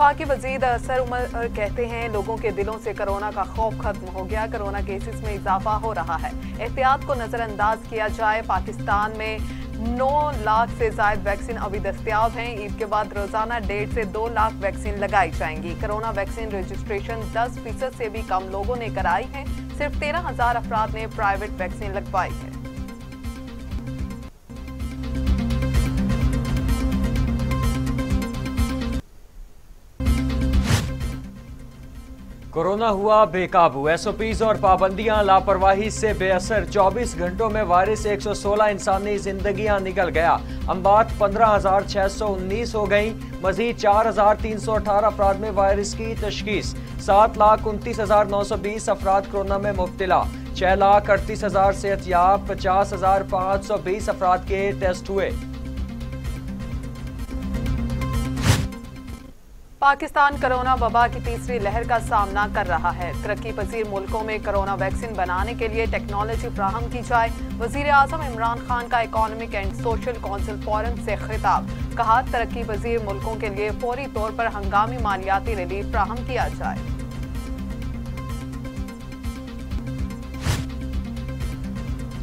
वफाकी वजीर असर उमर कहते हैं लोगों के दिलों से कोरोना का खौफ खत्म हो गया। कोरोना केसेस में इजाफा हो रहा है, एहतियात को नजरअंदाज किया जाए। पाकिस्तान में 9 लाख से ज्यादा वैक्सीन अभी दस्तयाब हैं। ईद के बाद रोजाना 1.5 से 2 लाख वैक्सीन लगाई जाएंगी। कोरोना वैक्सीन रजिस्ट्रेशन 10% से भी कम लोगों ने कराई है। सिर्फ 13,000 अफराद ने प्राइवेट वैक्सीन लगवाई है। कोरोना हुआ बेकाबू, एसओपीज और पाबंदियां लापरवाही से बेअसर। 24 घंटों में वायरस 116 इंसानी जिंदगियां निकल गया। अमवात 15,619 हो गई। मजीद 4,318 अफराद में वायरस की तशखीस। 7,29,920 अफराद कोरोना में मुब्तला। 6,38,000 सेहतयाब। 50,520 अफराद के टेस्ट हुए। पाकिस्तान कोरोना वबा की तीसरी लहर का सामना कर रहा है। तरक्की पजीर मुल्कों में कोरोना वैक्सीन बनाने के लिए टेक्नोलॉजी फ्राहम की जाए। वजीर आजम इमरान खान का economic and social council forum से खिताब। कहा, तरक्की पजीर मुल्कों के लिए फौरी तौर पर हंगामी मालियाती रिलीफ फ्राहम किया जाए।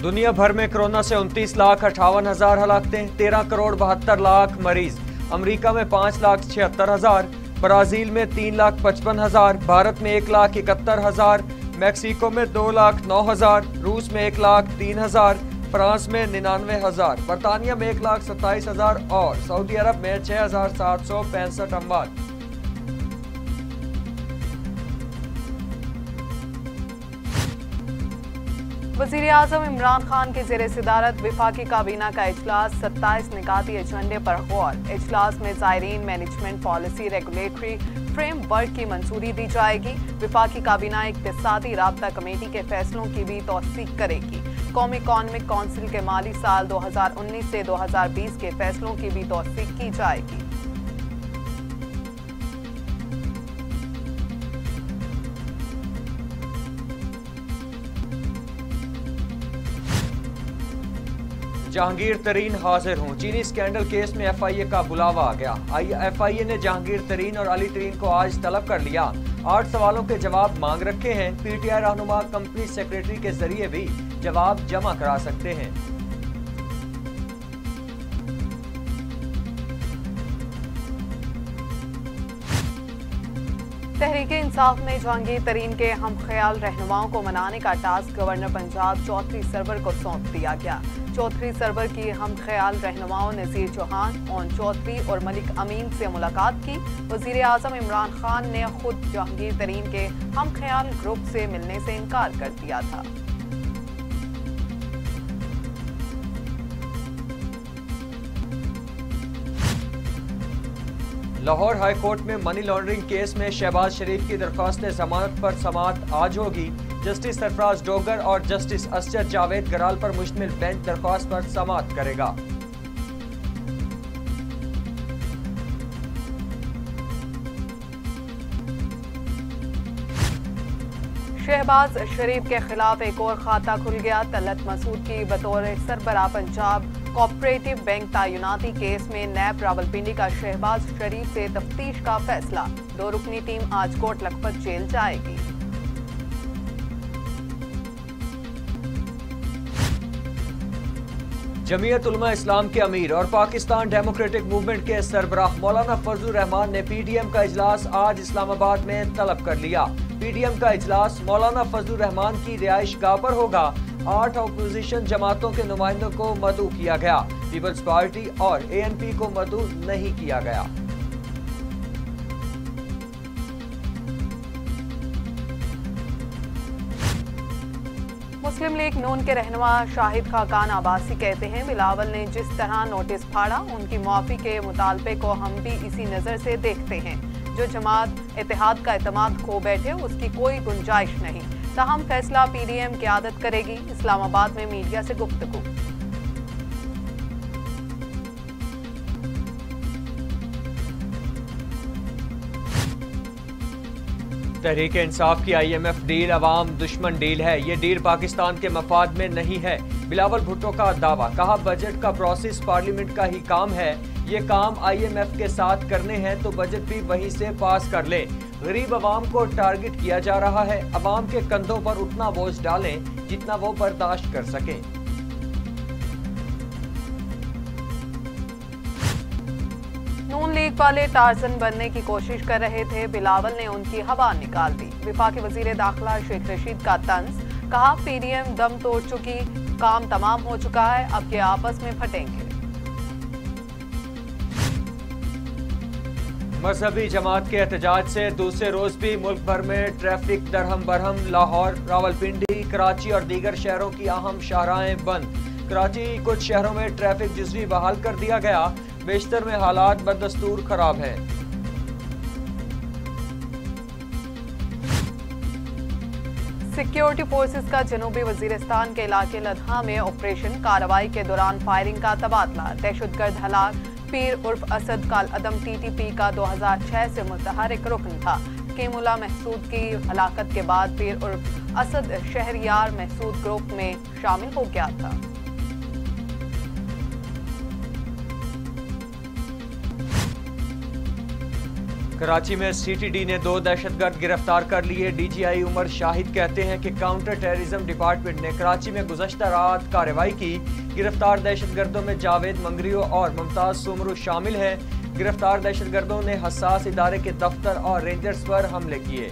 दुनिया भर में कोरोना से 29,58,000 हलाकतें। 13 करोड़ 72 लाख मरीज। अमेरिका में 5,76,000। ब्राजील में 3,55,000। भारत में 1,71,000। मैक्सिको में 2,09,000। रूस में 1,03,000। फ्रांस में 99,000। बरतानिया में 1,27,000 और सऊदी अरब में 6,765 अमवात। वजीर आजम इमरान खान की जेर सदारत विफाकी काबीना का इजलास। 27 निकाती एजेंडे पर गौर। इजलास में ज़ायरीन मैनेजमेंट पॉलिसी रेगुलेटरी फ्रेमवर्क की मंजूरी दी जाएगी। विफाकी काबीना इक्तिसादी राब्ता कमेटी के फैसलों की भी तौसीक करेगी। कौमी इकोनॉमिक काउंसिल के माली साल 2019 से 2020 के फैसलों की भी तौसीक की जाएगी। जहांगीर तरीन हाजिर हों। चीनी स्कैंडल केस में एफआईए का बुलावा आ गया। एफआईए ने जहांगीर तरीन और अली तरीन को आज तलब कर लिया। 8 सवालों के जवाब मांग रखे हैं। पीटीआई रहनुमा कंपनी सेक्रेटरी के जरिए भी जवाब जमा करा सकते हैं। तहरीके इंसाफ ने जहांगीर तरीन के हम ख्याल रहनुमाओं को मनाने का टास्क गवर्नर पंजाब चौधरी सरवर को सौंप दिया गया। चौधरी सरवर की हम ख्याल रहनुमाओं नज़ीर चौहान, ओन चौधरी और मलिक अमीन से मुलाकात की। वजीर आजम इमरान खान ने खुद जहांगीर तरीन के हम ख्याल ग्रुप से मिलने से इनकार कर दिया था। लाहौर हाई कोर्ट में मनी लॉन्ड्रिंग केस में शहबाज शरीफ की दरख्वास्त जमानत पर समाअत आज होगी। जस्टिस सरफराज डोगर और जस्टिस असजद जावेद गराल पर मुश्तमिल बेंच दरख्वास्त पर समाअत करेगा। शहबाज शरीफ के खिलाफ एक और खाता खुल गया। तलत मसूद की बतौर सरबराह पंजाब कोऑपरेटिव बैंक तायुनाती केस में नैब रावलपिंडी का शहबाज शरीफ से तफ्तीश का फैसला। 2 रुकनी टीम आज कोट लखपत जेल जाएगी। जमीयत उलमा इस्लाम के अमीर और पाकिस्तान डेमोक्रेटिक मूवमेंट के सरबराह मौलाना फजलुर रहमान ने पीडीएम का इजलास आज इस्लामाबाद में तलब कर लिया। पीडीएम का इजलास मौलाना फजलुर रहमान की रिहाइश गाह पर होगा। 8 अपोजिशन जमातों के नुमाइंदों को मदऊ किया गया। पीपल्स पार्टी और एएनपी को मदऊ नहीं किया गया। मुस्लिम लीग नून के रहनुमा शाहिद खाकान आबासी कहते हैं, बिलावल ने जिस तरह नोटिस फाड़ा, उनकी मुआफी के मुतालबे को हम भी इसी नज़र से देखते हैं। जो जमात इत्तेहाद का एतमाद खो बैठे उसकी कोई गुंजाइश नहीं। ताहम फैसला पीडीएम क़यादत करेगी। इस्लामाबाद में मीडिया से गुफ्तगू। तहरीक इंसाफ की IMF डील अवाम दुश्मन डील है। ये डील पाकिस्तान के मफाद में नहीं है। बिलावल भुट्टो का दावा, कहा बजट का प्रोसेस पार्लियामेंट का ही काम है, ये काम IMF के साथ करने हैं तो बजट भी वहीं से पास कर ले। गरीब अवाम को टारगेट किया जा रहा है, अवाम के कंधों पर उतना बोझ डालें जितना वो बर्दाश्त कर सकें। नून लीग वाले टार्जन बनने की कोशिश कर रहे थे, बिलावल ने उनकी हवा निकाल दी। विफाकी वजीर दाखिला शेख रशीद का तंज, कहा PDM दम तोड़ चुकी, काम तमाम हो चुका है, अब ये आपस में फटेंगे। मजहबी जमात के एहतजाज से दूसरे रोज भी मुल्क भर में ट्रैफिक दरहम बरहम। लाहौर, रावलपिंडी, कराची और दीगर शहरों की अहम शाहराहें बंद। कराची कुछ शहरों में ट्रैफिक जुज़वी बहाल कर दिया गया, बेशतर में हालात बदस्तूर खराब है। सिक्योरिटी फोर्सेस का जनूबी वजीरिस्तान के इलाके लद्हा में ऑपरेशन कार्रवाई के दौरान फायरिंग का तबादला। दहशतगर्द हलाक पीर उर्फ असद काल अदम TTP का 2006 से मुतहरिक रुकन था। कीमुल्ला महसूद की हलाकत के बाद पीर उर्फ असद शहरियार महसूद ग्रुप में शामिल हो गया था। कराची में CTD ने 2 दहशतगर्द गिरफ्तार कर लिए। DGI उमर शाहिद कहते हैं कि काउंटर टेररिज्म डिपार्टमेंट ने कराची में गुज़श्ता रात कार्रवाई की। गिरफ्तार दहशतगर्दों में जावेद मंगरियो और मुमताज सुमरू शामिल हैं। गिरफ्तार दहशतगर्दों ने हसास इदारे के दफ्तर और रेंजर्स पर हमले किए।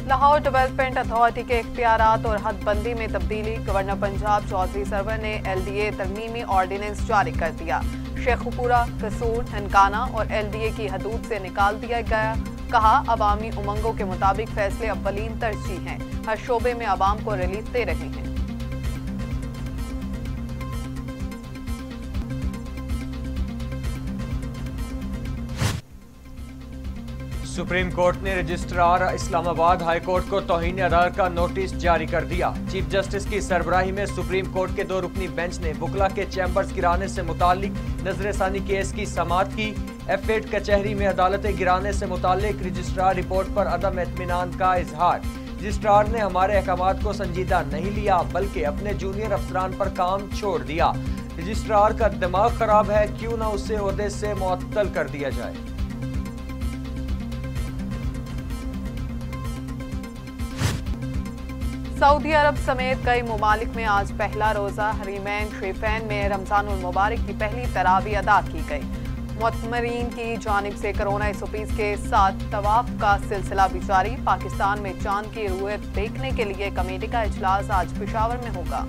लाहौर डेवलपमेंट अथॉरिटी के इख्तियारात और हदबंदी में तब्दीली। गवर्नर पंजाब चौधरी सरवर ने LDA तरमीमी ऑर्डिनेंस जारी कर दिया। शेखुपुरा, कसूर, ननकाना और LDA की हदूद से निकाल दिया गया। कहा अवामी उमंगों के मुताबिक फैसले अव्वलीन तरजीह हैं, हर शोबे में अवाम को रिलीफ दे रहे हैं। सुप्रीम कोर्ट ने रजिस्ट्रार इस्लामाबाद हाई कोर्ट को तौहीन अदालत का नोटिस जारी कर दिया। चीफ जस्टिस की सरबराही में सुप्रीम कोर्ट के 2 रुकनी बेंच ने वकला के चैम्बर्स गिराने से मुतालिक नजरसानी केस की समाअत की। F8 कचहरी में अदालतें गिराने से मुतालिक रजिस्ट्रार रिपोर्ट पर अदम इत्मीनान का इजहार। रजिस्ट्रार ने हमारे अहकामात को संजीदा नहीं लिया, बल्कि अपने जूनियर अफसरान पर काम छोड़ दिया। रजिस्ट्रार का दिमाग खराब है, क्यों न उसे ओहदे से मुअत्तल कर दिया जाए। सऊदी अरब समेत कई ममालिक में आज पहला रोजा हरीमैन शरीफैन में रमजानुल मुबारक की पहली तरावी अदा की गई। मुअत्तमरीन की जानिब से कोरोना SOPs के साथ तवाफ का सिलसिला भी जारी। पाकिस्तान में चांद की रुयत देखने के लिए कमेटी का इजलास आज पेशावर में होगा।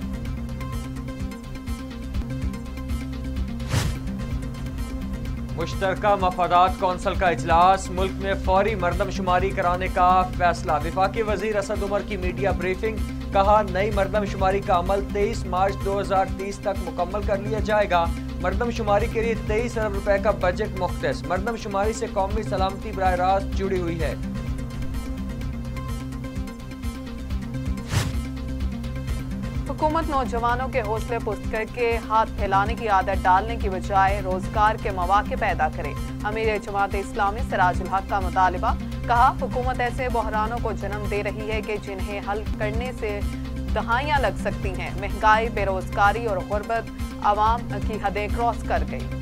मुश्तरका मफादात कौंसिल का इजलास, मुल्क में फौरी मरदमशुमारी कराने का फैसला। विफाकी वजीर असद उमर की मीडिया ब्रीफिंग, कहा नई मरदमशुमारी का अमल 23 मार्च 2030 तक मुकम्मल कर लिया जाएगा। मरदमशुमारी के लिए 23 अरब रुपए का बजट मुख्तस। मरदमशुमारी से कौमी सलामती बराह रास्त जुड़ी हुई है। हुकूमत नौजवानों के हौसले पुस्त करके हाथ फैलाने की आदत डालने की बजाय रोजगार के मौके पैदा करे। अमीर जमात इस्लामी सिराजुल हक का मुतालिबा, कहा हुकूमत ऐसे बहरानों को जन्म दे रही है कि जिन्हें हल करने से दहाइयां लग सकती हैं। महंगाई, बेरोजगारी और गुर्बत आवाम की हदें क्रॉस कर गई।